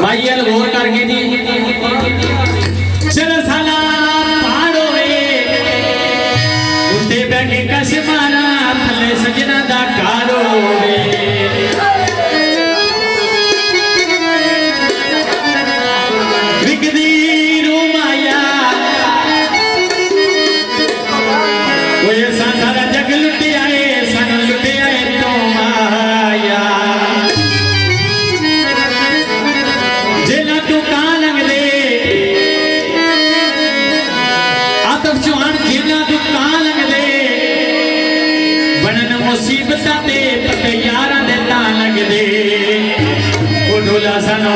भाई यार गौर करके दी चल साला पहाड़ो उठे बैठे कश मारा थले सजना दा कारो विकदी रूमाया कोई सारा जग लुटे आए सन लुटे आए तो माया जेला तू कहाँ लग दे आतफ चौहान जेला तू कहाँ लग दे बनन मुसीबत ते पते यारा दे ता लग दे ओ ढोला सनो